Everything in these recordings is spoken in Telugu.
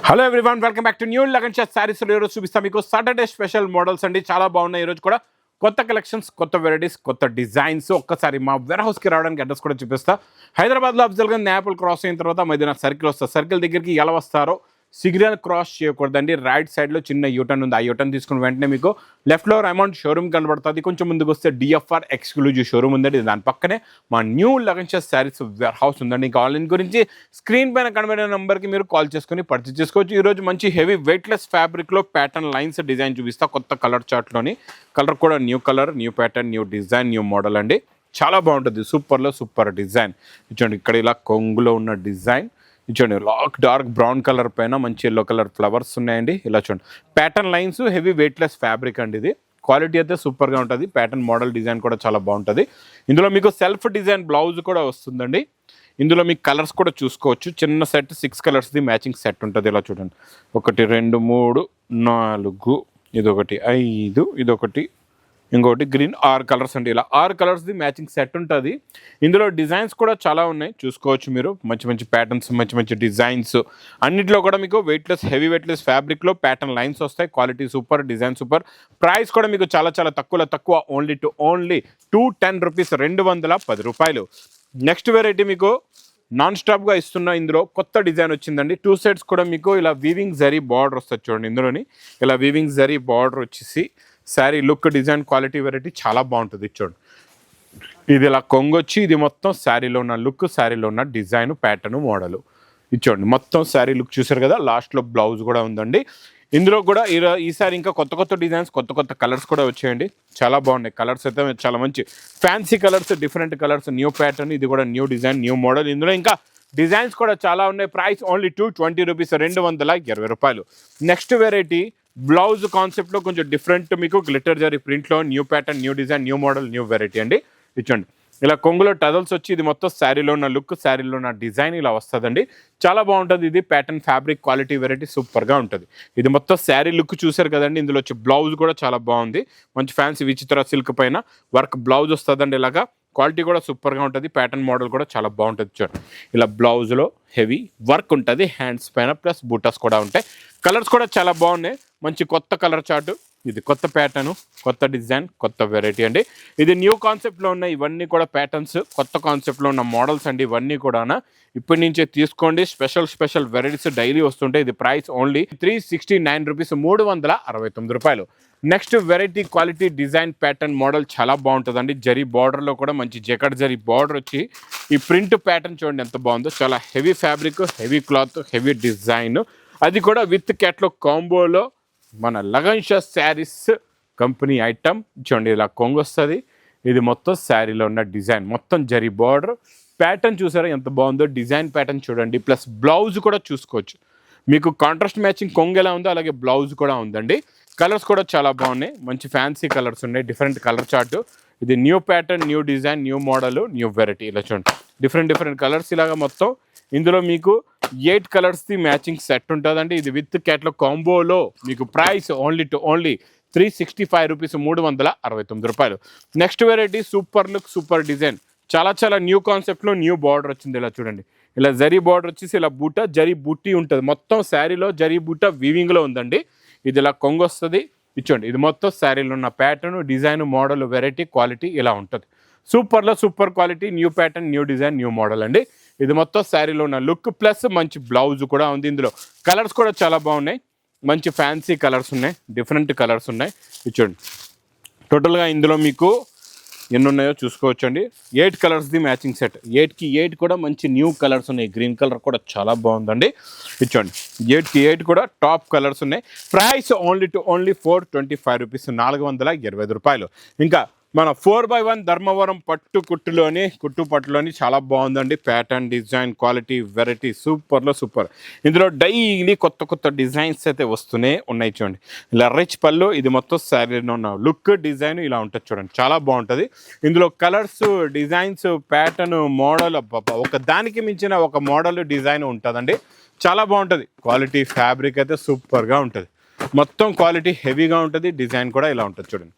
Hello everyone, welcome back to new Lagan shot saris. ఈరోజు చూపిస్తాం మీకు సాటర్డే స్పెషల్ మోడల్స్ అండి. చాలా బాగున్నాయి ఈరోజు కూడా. కొత్త కలెక్షన్స్, కొత్త వెరైటీస్, కొత్త డిజైన్స్. ఒక్కసారి మా వేర్ హౌస్కి రావడానికి అడ్రస్ కూడా చూపిస్తా. హైదరాబాద్లో అఫ్జల్గా నేపుల్ క్రాస్ అయిన తర్వాత మధ్యన సర్కిల్ వస్తుంది. సర్కిల్ దగ్గరికి ఎలా వస్తారో సిగ్నల్ క్రాస్ చేయకూడదండి. రైట్ సైడ్లో చిన్న యూటర్న్ ఉంది. ఆ యూటర్న్ తీసుకుని వెంటనే మీకు లెఫ్ట్లో అమౌంట్ షోరూమ్ కనబడుతుంది. కొంచెం ముందుకు వస్తే డిఎఫ్ఆర్ ఎక్స్క్లూజివ్ షోరూమ్ ఉందండి. దాని పక్కనే మా new Lagan shot sarees warehouse ఉందండి. ఇంకా ఆన్లైన్ గురించి స్క్రీన్ పైన కనబడే నెంబర్కి మీరు కాల్ చేసుకుని పర్చేస్ చేసుకోవచ్చు. ఈరోజు మంచి హెవీ వెయిట్లెస్ ఫ్యాబ్రిక్లో ప్యాటర్న్ లైన్స్ డిజైన్ చూపిస్తా. కొత్త కలర్ చార్ట్లోని కలర్ కూడా new colour, new pattern, new design, new model అండి. చాలా బాగుంటుంది. సూపర్లో సూపర్ డిజైన్. చూడండి ఇక్కడ ఇలా కొంగులో ఉన్న డిజైన్. చూడండి డార్క్ బ్రౌన్ కలర్ పైన మంచి ఎల్లో కలర్ ఫ్లవర్స్ ఉన్నాయండి. ఇలా చూడండి pattern lines, heavy weightless fabric అండి. ఇది క్వాలిటీ అయితే సూపర్గా ఉంటుంది. ప్యాటర్న్ మోడల్ డిజైన్ కూడా చాలా బాగుంటుంది. ఇందులో మీకు సెల్ఫ్ డిజైన్ బ్లౌజ్ కూడా వస్తుందండి. ఇందులో మీకు కలర్స్ కూడా చూసుకోవచ్చు. చిన్న సెట్ 6 కలర్స్ది మ్యాచింగ్ సెట్ ఉంటుంది. ఇలా చూడండి 1 2 3 4, ఇదొకటి 5, ఇదొకటి, ఇంకొకటి గ్రీన్, 6 కలర్స్ అండి. ఇలా 6 కలర్స్ది మ్యాచింగ్ సెట్ ఉంటుంది. ఇందులో డిజైన్స్ కూడా చాలా ఉన్నాయి, చూసుకోవచ్చు మీరు. మంచి మంచి ప్యాటర్న్స్, మంచి మంచి డిజైన్స్. అన్నింటిలో కూడా మీకు వెయిట్లెస్, హెవీ వెయిట్లెస్ ఫ్యాబ్రిక్లో ప్యాటర్న్ లైన్స్ వస్తాయి. Quality super, design super. Price కూడా మీకు చాలా చాలా తక్కువ. ఓన్లీ 210 రూపీస్, 210 రూపాయలు. నెక్స్ట్ వెరైటీ మీకు నాన్ స్టాప్గా ఇస్తున్న ఇందులో కొత్త డిజైన్ వచ్చిందండి. 2 సెట్స్ కూడా మీకు ఇలా వీవింగ్ జరీ బార్డర్ వస్తుంది. చూడండి ఇందులోని ఇలా వీవింగ్ జరీ బార్డర్ వచ్చేసి sari look, design, quality, variety చాలా బాగుంటుంది. చూడండి ఇది ఇలా కొంగొచ్చి ఇది మొత్తం శారీలో ఉన్న లుక్, శారీలో ఉన్న డిజైన్, ప్యాటర్న్, మోడలు. ఇది చూడండి మొత్తం శారీ లుక్ చూసారు కదా. లాస్ట్లో బ్లౌజ్ కూడా ఉందండి. ఇందులో కూడా ఈసారి ఇంకా కొత్త డిజైన్స్, కొత్త కలర్స్ కూడా వచ్చాయండి. చాలా బాగున్నాయి కలర్స్ అయితే. చాలా మంచి fancy colours, different colours, new pattern. ఇది కూడా న్యూ డిజైన్, న్యూ మోడల్. ఇందులో ఇంకా డిజైన్స్ కూడా చాలా ఉన్నాయి. ప్రైస్ ఓన్లీ 220 రూపీస్, 220 రూపాయలు. నెక్స్ట్ వెరైటీ బ్లౌజ్ కాన్సెప్ట్లో కొంచెం డిఫరెంట్, మీకు గ్లిటర్ జరీ ప్రింట్లో new pattern, new design, new model, new variety అండి. ఇచ్చండి ఇలా కొంగులో టజల్స్ వచ్చి ఇది మొత్తం శారీలో ఉన్న లుక్, శారీలో ఉన్న డిజైన్ ఇలా వస్తుందండి. చాలా బాగుంటుంది. ఇది ప్యాటర్న్, ఫ్యాబ్రిక్, క్వాలిటీ, వెరైటీ సూపర్గా ఉంటుంది. ఇది మొత్తం శారీ లుక్ చూసారు కదండి. ఇందులో వచ్చి బ్లౌజ్ కూడా చాలా బాగుంది. మంచి ఫ్యాన్సీ విచిత్ర సిల్క్ పైన వర్క్ బ్లౌజ్ వస్తుందండి. ఇలాగా క్వాలిటీ కూడా సూపర్గా ఉంటుంది. ప్యాటర్న్ మోడల్ కూడా చాలా బాగుంటుంది. చూడండి ఇలా బ్లౌజ్లో హెవీ వర్క్ ఉంటుంది. హ్యాండ్స్ పైన ప్లస్ బూటాస్ కూడా ఉంటాయి. కలర్స్ కూడా చాలా బాగున్నాయి. మంచి కొత్త కలర్ చార్టు. ఇది కొత్త ప్యాటర్ను, కొత్త డిజైన్, కొత్త వెరైటీ అండి. ఇది న్యూ కాన్సెప్ట్లో ఉన్న ఇవన్నీ కూడా ప్యాటర్న్స్, కొత్త కాన్సెప్ట్లో ఉన్న మోడల్స్ అండి. ఇవన్నీ కూడా ఇప్పటి నుంచే తీసుకోండి. స్పెషల్ వెరైటీస్ డైలీ వస్తుంటాయి. ఇది ప్రైస్ ఓన్లీ 369 రూపీస్, 369 రూపాయలు. Next variety, quality, design, pattern, model చాలా బాగుంటుందండి. జరీ బార్డర్లో కూడా మంచి జకట్ జరీ బార్డర్ వచ్చి ఈ ప్రింట్ ప్యాటర్న్ చూడండి ఎంత బాగుందో. చాలా heavy fabric, heavy cloth, heavy design. అది కూడా విత్ క్యాట్లాగ్ కాంబోలో మన lagan shot saris company item. చూడండి ఇలా కొంగు వస్తుంది. ఇది మొత్తం శారీలో ఉన్న డిజైన్, మొత్తం జరీ బార్డర్ ప్యాటర్న్ చూసారా ఎంత బాగుందో. డిజైన్ ప్యాటర్న్ చూడండి. ప్లస్ బ్లౌజ్ కూడా చూసుకోవచ్చు. మీకు కాంట్రాస్ట్ మ్యాచింగ్ కొంగు ఎలా ఉందో అలాగే బ్లౌజ్ కూడా ఉందండి. కలర్స్ కూడా చాలా బాగున్నాయి. మంచి ఫ్యాన్సీ కలర్స్ ఉన్నాయి. Different colour chart. ఇది new pattern, new design, new model, new variety. ఇలా చూడండి డిఫరెంట్ కలర్స్ ఇలాగా మొత్తం. ఇందులో మీకు 8 కలర్స్ది మ్యాచింగ్ సెట్ ఉంటుందండి. ఇది విత్ క్యాట్లాగ్ కాంబోలో మీకు ప్రైస్ ఓన్లీ 365 రూపీస్, 369 రూపాయలు. Next variety super look, super design. చాలా న్యూ కాన్సెప్ట్లో న్యూ బార్డర్ వచ్చింది. ఇలా చూడండి ఇలా జరీ బార్డర్ వచ్చేసి ఇలా బూటా జరీ బుట్టి ఉంటుంది. మొత్తం శారీలో జరీ బూటా వీవింగ్లో ఉందండి. ఇది ఇలా కొంగు వస్తుంది. ఇచ్చోండి ఇది మొత్తం శారీలో ఉన్న pattern, design, model, variety, quality ఇలా ఉంటుంది. సూపర్లో super quality, new pattern, new design, new model అండి. ఇది మొత్తం శారీలో ఉన్న లుక్ ప్లస్ మంచి బ్లౌజ్ కూడా ఉంది. ఇందులో కలర్స్ కూడా చాలా బాగున్నాయి. మంచి ఫ్యాన్సీ కలర్స్ ఉన్నాయి, డిఫరెంట్ కలర్స్ ఉన్నాయి. చూడండి టోటల్గా ఇందులో మీకు ఎన్ని ఉన్నాయో చూసుకోవచ్చు అండి. 8 కలర్స్ది మ్యాచింగ్ సెట్. 8కి 8 కూడా మంచి న్యూ కలర్స్ ఉన్నాయి. గ్రీన్ కలర్ కూడా చాలా బాగుందండి. చూడండి 8కి 8 కూడా టాప్ కలర్స్ ఉన్నాయి. ప్రైస్ ఓన్లీ 425 రూపీస్, 425 రూపాయలు. ఇంకా మన 4x1 ధర్మవరం కుట్టుపట్టులోని చాలా బాగుందండి. ప్యాటర్న్, డిజైన్, క్వాలిటీ, వెరైటీ సూపర్లో సూపర్. ఇందులో డైలీ కొత్త డిజైన్స్ అయితే వస్తూనే ఉన్నాయి. చూడండి ఇలా రిచ్ పళ్ళు. ఇది మొత్తం శారీలో ఉన్న లుక్, డిజైన్ ఇలా ఉంటుంది. చూడండి చాలా బాగుంటుంది. ఇందులో కలర్స్, డిజైన్స్, ప్యాటర్న్, మోడల్ ఒక దానికి మించిన ఒక మోడల్, డిజైన్ ఉంటుందండి. చాలా బాగుంటుంది. క్వాలిటీ, ఫ్యాబ్రిక్ అయితే సూపర్గా ఉంటుంది. మొత్తం క్వాలిటీ హెవీగా ఉంటుంది. డిజైన్ కూడా ఇలా ఉంటుంది. చూడండి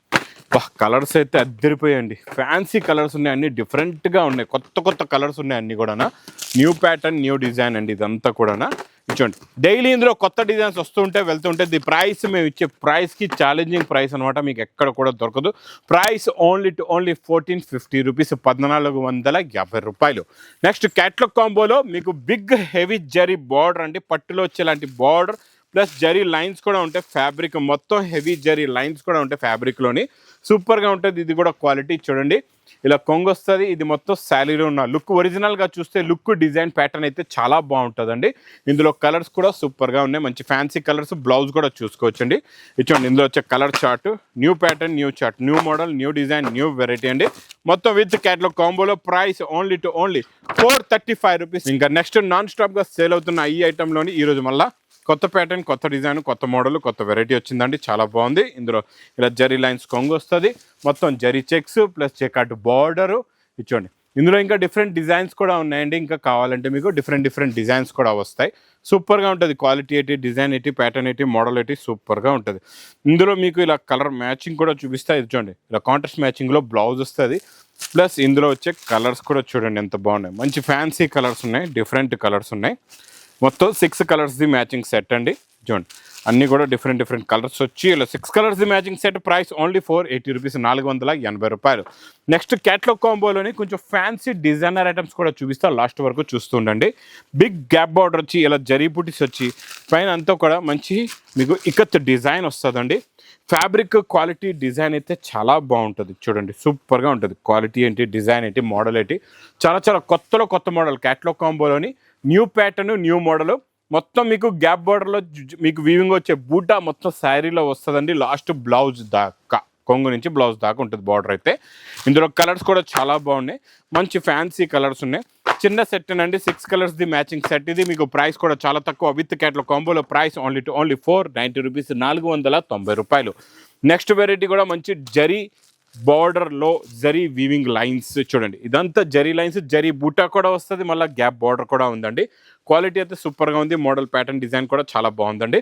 కలర్స్ అయితే అద్దరిపోయాయండి. ఫ్యాన్సీ కలర్స్ ఉన్నాయి, అన్ని డిఫరెంట్గా ఉన్నాయి. కొత్త కలర్స్ ఉన్నాయి అన్నీ కూడా. న్యూ ప్యాటర్న్, న్యూ డిజైన్ అండి ఇదంతా కూడా. చూడండి డైలీ ఇందులో కొత్త డిజైన్స్ వస్తుంటే వెళ్తుంటే ది ప్రైస్ మేము ఇచ్చే ప్రైస్కి ఛాలెంజింగ్ ప్రైస్ అనమాట, మీకు ఎక్కడ కూడా దొరకదు. ప్రైస్ ఓన్లీ 1450 రూపీస్, 1450 రూపాయలు. నెక్స్ట్ క్యాట్లాగ్ కాంబోలో మీకు బిగ్ హెవీ జరీ బార్డర్ అండి, పట్టులో వచ్చేలాంటి బార్డర్ ప్లస్ జరీ లైన్స్ కూడా ఉంటాయి, ఫ్యాబ్రిక్ మొత్తం హెవీ జరీ లైన్స్ కూడా ఉంటాయి ఫ్యాబ్రిక్లోని, సూపర్గా ఉంటుంది. ఇది కూడా క్వాలిటీ చూడండి, ఇలా కొంగు వస్తుంది. ఇది మొత్తం శారీలో ఉన్న లుక్, ఒరిజినల్గా చూస్తే లుక్ డిజైన్ ప్యాటర్న్ అయితే చాలా బాగుంటుందండి. ఇందులో కలర్స్ కూడా సూపర్గా ఉన్నాయి, మంచి ఫ్యాన్సీ కలర్స్. బ్లౌజ్ కూడా చూసుకోవచ్చండి. ఇచ్చోండి ఇందులో వచ్చే colour chart, new pattern, new chart, new model, new design, new variety అండి. మొత్తం విత్ క్యాట్లాగ్ కాంబోలో ప్రైస్ ఓన్లీ 435 రూపీస్. ఇంకా నెక్స్ట్ నాన్ స్టాప్గా సేల్ అవుతున్న ఈ ఐటెంలోని ఈరోజు మళ్ళీ కొత్త ప్యాటర్న్, కొత్త డిజైన్, కొత్త మోడల్, కొత్త వెరైటీ వచ్చిందండి, చాలా బాగుంది. ఇందులో ఇలా జరీ లైన్స్ కొంగు వస్తుంది, మొత్తం జరీ చెక్స్ ప్లస్ చెకాట్ బార్డరు ఇచ్చోండి. ఇందులో ఇంకా డిఫరెంట్ డిజైన్స్ కూడా ఉన్నాయండి, ఇంకా కావాలంటే మీకు డిఫరెంట్ డిజైన్స్ కూడా వస్తాయి. సూపర్గా ఉంటుంది, క్వాలిటీ ఏంటి, డిజైన్ ఏంటి, ప్యాటర్న్ ఏంటి, మోడల్ ఏంటి, సూపర్గా ఉంటుంది. ఇందులో మీకు ఇలా కలర్ మ్యాచింగ్ కూడా చూపిస్తా, ఇది చూడండి ఇలా కాంట్రాస్ట్ మ్యాచింగ్లో బ్లౌజ్ వస్తుంది. ప్లస్ ఇందులో వచ్చే కలర్స్ కూడా చూడండి ఎంత బాగున్నాయి, మంచి ఫ్యాన్సీ కలర్స్ ఉన్నాయి, డిఫరెంట్ కలర్స్ ఉన్నాయి. మొత్తం 6 కలర్స్ది మ్యాచింగ్ సెట్ అండి. చూడండి అన్నీ కూడా డిఫరెంట్ కలర్స్ వచ్చి ఇలా 6 కలర్స్ది matching set, price only 480 rupees, 480 రూపాయలు. నెక్స్ట్ క్యాట్లాగ్ కాంబోలోని కొంచెం ఫ్యాన్సీ డిజైనర్ ఐటమ్స్ కూడా చూపిస్తా, లాస్ట్ వరకు చూస్తుండండి. బిగ్ గ్యాప్ బార్డర్ వచ్చి ఇలా జరీ బూటీస్ వచ్చి పైన అంతా కూడా మంచి మీకు ఇకత్ డిజైన్ వస్తుందండి. ఫ్యాబ్రిక్ క్వాలిటీ డిజైన్ అయితే చాలా బాగుంటుంది చూడండి, సూపర్గా ఉంటుంది. క్వాలిటీ ఏంటి, డిజైన్ ఏంటి, మోడల్ ఏంటి, చాలా కొత్త మోడల్. క్యాట్లాగ్ కాంబోలోని న్యూ ప్యాటర్న్, న్యూ మోడల్, మొత్తం మీకు గ్యాప్ బార్డర్లో మీకు వీవింగ్ వచ్చే బూటా మొత్తం శారీలో వస్తుందండి. లాస్ట్ బ్లౌజ్ దాకా, కొంగు నుంచి బ్లౌజ్ దాకా ఉంటుంది బార్డర్ అయితే. ఇందులో కలర్స్ కూడా చాలా బాగున్నాయి, మంచి ఫ్యాన్సీ కలర్స్ ఉన్నాయి. చిన్న సెట్ అండి, 6 కలర్స్ది మ్యాచింగ్ సెట్. ఇది మీకు ప్రైస్ కూడా చాలా తక్కువ, విత్ క్యాట్లాగ్ కాంబోలో ప్రైస్ ఓన్లీ 490 రూపీస్, 490 రూపాయలు. నెక్స్ట్ వెరైటీ కూడా మంచి జరీ బార్డర్లో జరీ వీవింగ్ లైన్స్ చూడండి, ఇదంతా జరీ లైన్స్, జరీ బూటా కూడా వస్తుంది, మళ్ళీ గ్యాప్ బార్డర్ కూడా ఉందండి. క్వాలిటీ అయితే సూపర్గా ఉంది, మోడల్ ప్యాటర్న్ డిజైన్ కూడా చాలా బాగుందండి.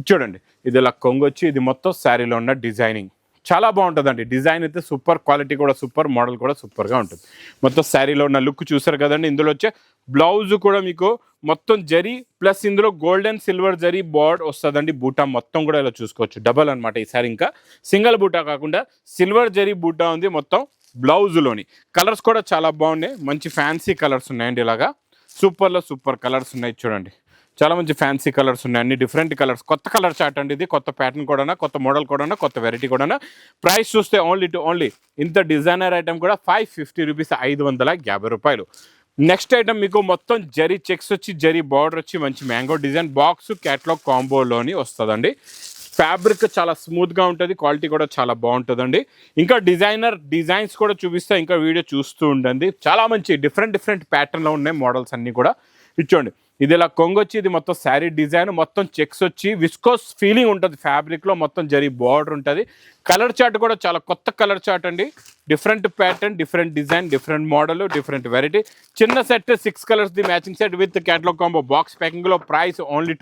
చూడండి ఇది ఇలా కొంగు వచ్చి ఇది మొత్తం శారీలో ఉన్న డిజైనింగ్ చాలా బాగుంటుందండి. డిజైన్ అయితే సూపర్, క్వాలిటీ కూడా సూపర్, మోడల్ కూడా సూపర్గా ఉంటుంది. మొత్తం శారీలో ఉన్న లుక్ చూసారు కదండి. ఇందులో వచ్చే బ్లౌజ్ కూడా మీకు మొత్తం జరీ ప్లస్ ఇందులో గోల్డెన్ సిల్వర్ జరీ బార్డర్ వస్తుందండి. బూటా మొత్తం కూడా ఇలా చూసుకోవచ్చు, డబల్ అనమాట ఈసారి, ఇంకా సింగిల్ బూటా కాకుండా సిల్వర్ జరీ బూటా ఉంది మొత్తం బ్లౌజ్లోని. కలర్స్ కూడా చాలా బాగున్నాయి, మంచి ఫ్యాన్సీ కలర్స్ ఉన్నాయండి. ఇలాగా సూపర్ కలర్స్ ఉన్నాయి చూడండి, చాలా మంచి ఫ్యాన్సీ కలర్స్ ఉన్నాయి, అన్ని డిఫరెంట్ కలర్స్. కొత్త కలర్ చార్ట్ అండి ఇది, కొత్త ప్యాటర్న్ కూడా, కొత్త మోడల్ కూడా, కొత్త వెరైటీ కూడా. ప్రైస్ చూస్తే ఓన్లీ ఇంత డిజైనర్ ఐటమ్ కూడా 550 రూపీస్, 550 రూపాయలు. నెక్స్ట్ ఐటమ్ మీకు మొత్తం జరీ చెక్స్ వచ్చి జరీ బార్డర్ వచ్చి మంచి మ్యాంగో డిజైన్ బాక్స్ క్యాట్లాగ్ కాంబోలోని వస్తుందండి. ఫ్యాబ్రిక్ చాలా స్మూత్గా ఉంటుంది, క్వాలిటీ కూడా చాలా బాగుంటుందండి. ఇంకా డిజైన్స్ కూడా చూపిస్తా, ఇంకా వీడియో చూస్తూ ఉండండి. చాలా మంచి డిఫరెంట్ ప్యాటర్న్లో ఉన్నాయి మోడల్స్ అన్నీ కూడా. ఇచ్చోండి ఇది ఇలా కొంగొచ్చి ఇది మొత్తం శారీ డిజైన్, మొత్తం చెక్స్ వచ్చి విస్కోస్ ఫీలింగ్ ఉంటుంది ఫ్యాబ్రిక్లో, మొత్తం జరీ బార్డర్ ఉంటుంది. కలర్ చార్ట్ కూడా చాలా కొత్త కలర్ చార్ట్ అండి, different pattern, different design, different model, different variety. చిన్న సెట్ 6 కలర్స్ది matching set with catalogue combo box ప్యాకింగ్లో ప్రైస్ ఓన్లీ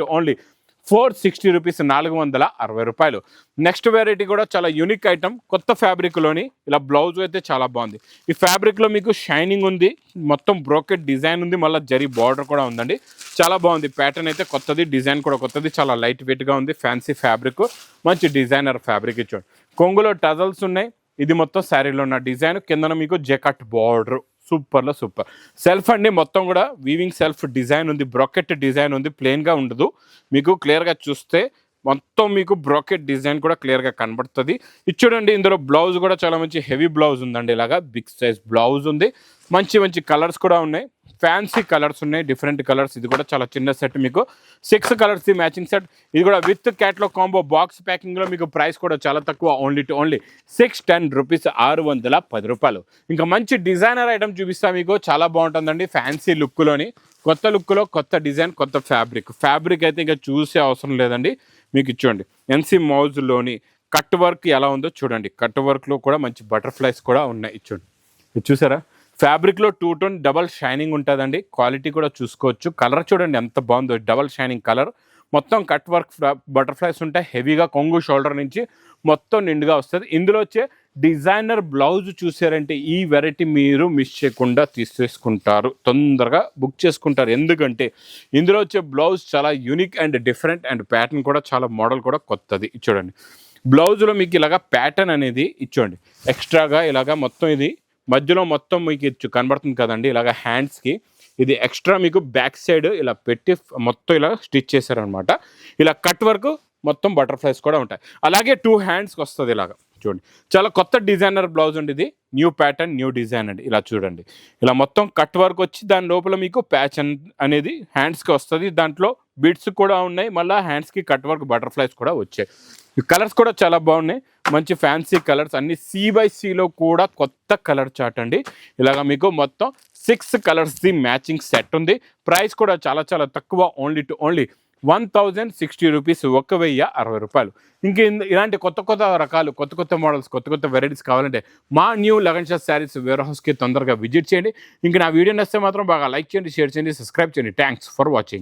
460 రూపీస్, 460 రూపాయలు. నెక్స్ట్ వెరైటీ కూడా చాలా యూనిక్ ఐటమ్, కొత్త ఫ్యాబ్రిక్లోని ఇలా బ్లౌజ్ అయితే చాలా బాగుంది. ఈ ఫ్యాబ్రిక్లో మీకు షైనింగ్ ఉంది, మొత్తం బ్రోకెట్ డిజైన్ ఉంది, మళ్ళీ జరీ బార్డర్ కూడా ఉందండి. చాలా బాగుంది, ప్యాటర్న్ అయితే కొత్తది, డిజైన్ కూడా కొత్తది, చాలా లైట్ వెయిట్గా ఉంది. ఫ్యాన్సీ ఫ్యాబ్రిక్, మంచి డిజైనర్ ఫ్యాబ్రిక్ ఇచ్చాడు. కొంగులో టజల్స్ ఉన్నాయి, ఇది మొత్తం శారీలో ఉన్న డిజైన్, కిందన మీకు జెకట్ బార్డర్, సూపర్ సెల్ఫ్ అండి. మొత్తం కూడా వీవింగ్ సెల్ఫ్ డిజైన్ ఉంది, బ్రాకెట్ డిజైన్ ఉంది, ప్లెయిన్గా ఉండదు. మీకు క్లియర్గా చూస్తే మొత్తం మీకు బ్రాకెట్ డిజైన్ కూడా క్లియర్గా కనబడుతుంది. ఇది చూడండి, ఇందులో బ్లౌజ్ కూడా చాలా మంచి హెవీ బ్లౌజ్ ఉందండి, ఇలాగా బిగ్ సైజ్ బ్లౌజ్ ఉంది. మంచి కలర్స్ కూడా ఉన్నాయి, ఫ్యాన్సీ కలర్స్ ఉన్నాయి, డిఫరెంట్ కలర్స్. ఇది కూడా చాలా చిన్న సెట్, మీకు 6 కలర్స్ మ్యాచింగ్ సెట్. ఇది కూడా విత్ క్యాట్లాగ్ కాంబో బాక్స్ ప్యాకింగ్లో మీకు ప్రైస్ కూడా చాలా తక్కువ, ఓన్లీ 610 రూపీస్, 610 రూపాయలు. ఇంకా మంచి డిజైనర్ ఐటమ్ చూపిస్తా మీకు, చాలా బాగుంటుందండి. ఫ్యాన్సీ లుక్లోని, కొత్త లుక్లో, కొత్త డిజైన్, కొత్త ఫ్యాబ్రిక్ అయితే ఇంకా చూసే అవసరం లేదండి. మీకు ఇచ్చోండి ఎన్సీ మౌజ్లోని కట్ వర్క్ ఎలా ఉందో చూడండి, కట్ వర్క్లో కూడా మంచి బటర్ఫ్లైస్ కూడా ఉన్నాయి. ఇచ్చోండి, ఇది చూసారా, ఫ్యాబ్రిక్లో 2 టోన్ డబల్ షైనింగ్ ఉంటుందండి. క్వాలిటీ కూడా చూసుకోవచ్చు. కలర్ చూడండి ఎంత బాగుందో, డబల్ షైనింగ్ కలర్. మొత్తం కట్ వర్క్ బటర్ఫ్లైస్ ఉంటాయి, హెవీగా కొంగు షోల్డర్ నుంచి మొత్తం నిండుగా వస్తుంది. ఇందులో వచ్చే డిజైనర్ బ్లౌజ్ చూసారంటే ఈ వెరైటీ మీరు మిస్ చేయకుండా తీసేసుకుంటారు, తొందరగా బుక్ చేసుకుంటారు. ఎందుకంటే ఇందులో వచ్చే బ్లౌజ్ చాలా unique and different and pattern కూడా చాలా మోడల్ కూడా కొత్తది. చూడండి బ్లౌజ్లో మీకు ఇలాగా ప్యాటర్న్ అనేది ఇచ్చోండి, ఎక్స్ట్రాగా ఇలాగా మొత్తం ఇది మధ్యలో మొత్తం మీకు కనబడుతుంది కదండి, ఇలాగ హ్యాండ్స్కి ఇది ఎక్స్ట్రా మీకు బ్యాక్ సైడ్ ఇలా పెట్టి మొత్తం ఇలా స్టిచ్ చేశారనమాట. ఇలా కట్ వర్క్ మొత్తం బటర్ఫ్లైస్ కూడా ఉంటాయి. అలాగే 2 హ్యాండ్స్కి వస్తుంది ఇలాగా. చూడండి చాలా కొత్త డిజైనర్ బ్లౌజ్ అండి, ఇది న్యూ ప్యాటర్న్ న్యూ డిజైన్ అండి. ఇలా చూడండి ఇలా మొత్తం కట్ వర్క్ వచ్చి దాని లోపల మీకు ప్యాచ్ అనేది హ్యాండ్స్కి వస్తుంది. దాంట్లో బిట్స్ కూడా ఉన్నాయి, మళ్ళీ హ్యాండ్స్కి కట్ వర్క్ బటర్ఫ్లైస్ కూడా వచ్చాయి. ఈ కలర్స్ కూడా చాలా బాగున్నాయి, మంచి ఫ్యాన్సీ కలర్స్ అన్ని C/Cలో కూడా కొత్త కలర్ చార్ట్ అండి. ఇలాగ మీకు మొత్తం 6 కలర్స్ది మ్యాచింగ్ సెట్ ఉంది. ప్రైస్ కూడా చాలా చాలా తక్కువ, ఓన్లీ 1060 రూపీస్, 1060 రూపాయలు. ఇంక ఇలాంటి కొత్త కొత్త రకాలు, కొత్త కొత్త మోడల్స్, కొత్త కొత్త వెరైటీస్ కావాలంటే మా న్యూ లగన్ షా శారీస్ వేర్ హౌస్కి తొందరగా విజిట్ చేయండి. ఇంక నా వీడియో నచ్చితే మాత్రం బాగా లైక్ చేయండి, షేర్ చేయండి, సబ్స్క్రైబ్ చేయండి. Thanks for watching.